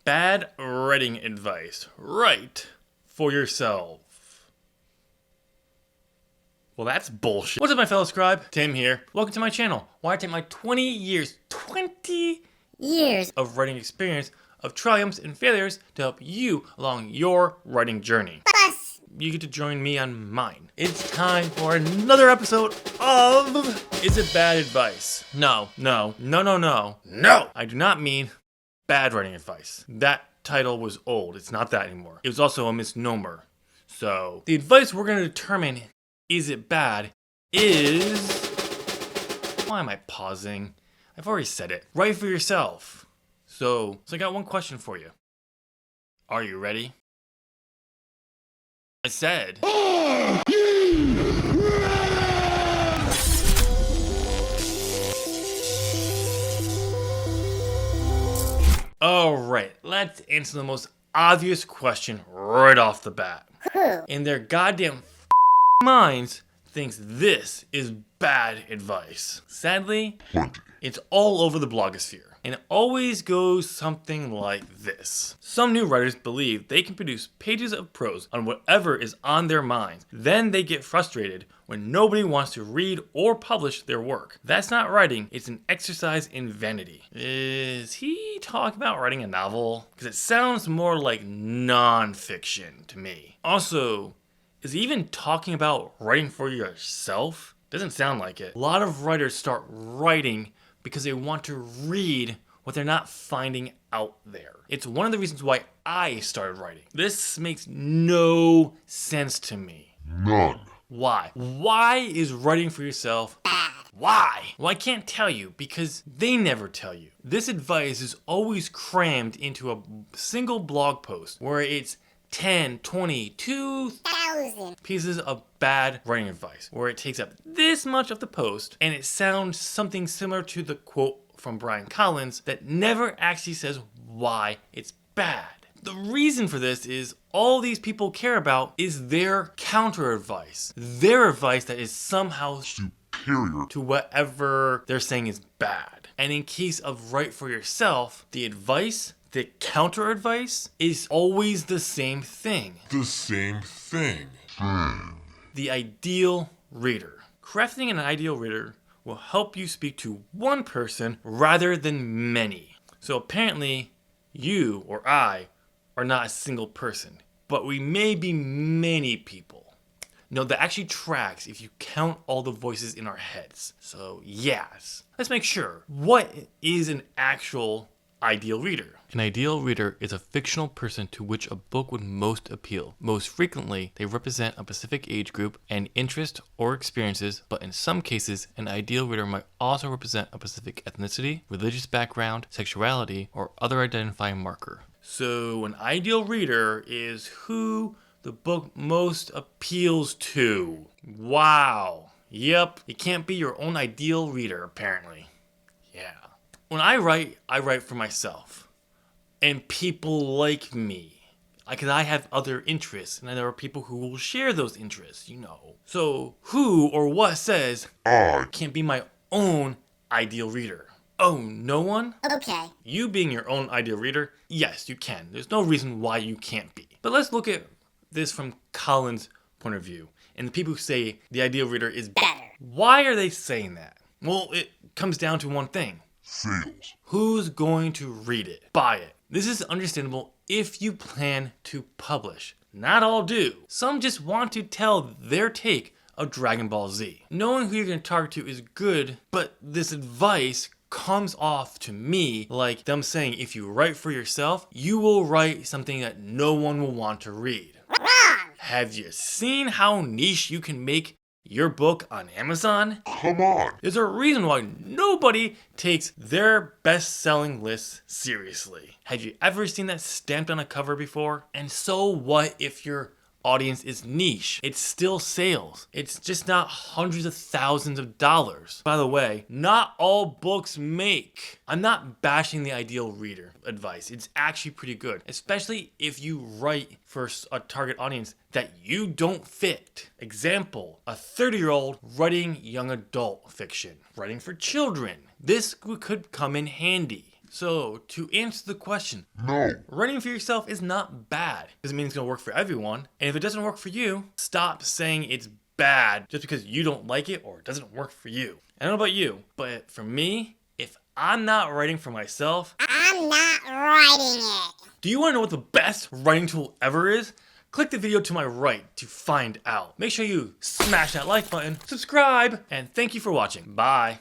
Bad writing advice. Write for yourself. Well, that's bullshit. What's up, my fellow scribe? Tim here. Welcome to my channel, where I take my 20 years of writing experience, of triumphs and failures to help you along your writing journey. You get to join me on mine. It's time for another episode of Is It Bad Advice? No. I do not mean bad writing advice. That title was old. It's not that anymore. It was also a misnomer. So, the advice we're going to determine is it bad is... Why am I pausing? I've already said it. Write for yourself. So I got one question for you. Are you ready? I said... Alright, let's answer the most obvious question right off the bat. In their goddamn minds, thinks this is bad advice. Sadly, it's all over the blogosphere. And it always goes something like this. Some new writers believe they can produce pages of prose on whatever is on their minds. Then they get frustrated when nobody wants to read or publish their work. That's not writing, it's an exercise in vanity. Is he talking about writing a novel? Because it sounds more like non-fiction to me. Also, is he even talking about writing for yourself? Doesn't sound like it. A lot of writers start writing because they want to read what they're not finding out there. It's one of the reasons why I started writing. This makes no sense to me. None. Why? Why is writing for yourself bad? Why? Well, I can't tell you because they never tell you. This advice is always crammed into a single blog post where it's 10, 20, 2,000 pieces of bad writing advice, where it takes up this much of the post and it sounds something similar to the quote from Brian Collins that never actually says why it's bad. The reason for this is all these people care about is their counter advice. Their advice that is somehow superior to whatever they're saying is bad. And in case of write for yourself, the advice, the counter advice is always the same thing. The same thing. The ideal reader. Crafting an ideal reader will help you speak to one person rather than many. So apparently, you or I are not a single person, but we may be many people. No, that actually tracks if you count all the voices in our heads. So yes, let's make sure. What is an actual ideal reader? An ideal reader is a fictional person to which a book would most appeal. Most frequently, they represent a specific age group and interest or experiences, but in some cases, an ideal reader might also represent a specific ethnicity, religious background, sexuality, or other identifying marker. So an ideal reader is who the book most appeals to. Wow. Yep, you can't be your own ideal reader, apparently. Yeah. When I write for myself. And people like me. Because I have other interests, and there are people who will share those interests, you know. So, who or what says I can't be my own ideal reader? Oh, no one? Okay. You being your own ideal reader, yes, you can. There's no reason why you can't be. But let's look at this from Colin's point of view, and the people who say the ideal reader is better. Why are they saying that? Well, it comes down to one thing. Sales. Who's going to read it? Buy it. This is understandable if you plan to publish. Not all do. Some just want to tell their take of Dragon Ball Z. Knowing who you're going to target to is good, but this advice comes off to me like them saying if you write for yourself, you will write something that no one will want to read. Have you seen how niche you can make your book on Amazon? Come on. There's a reason why nobody takes their best-selling lists seriously. Have you ever seen that stamped on a cover before? And so what if your audience is niche? It's still sales. It's just not hundreds of thousands of dollars. By the way, not all books make. I'm not bashing the ideal reader advice. It's actually pretty good, especially if you write for a target audience that you don't fit. Example, a 30-year-old writing young adult fiction, writing for children. This could come in handy. So, to answer the question, No. writing for yourself is not bad. Doesn't mean it's gonna work for everyone. And if it doesn't work for you, stop saying it's bad just because you don't like it or it doesn't work for you. I don't know about you, but for me, if I'm not writing for myself, I'm not writing it. do you wanna know what the best writing tool ever is? Click the video to my right to find out. Make sure you smash that like button, subscribe, and thank you for watching. Bye.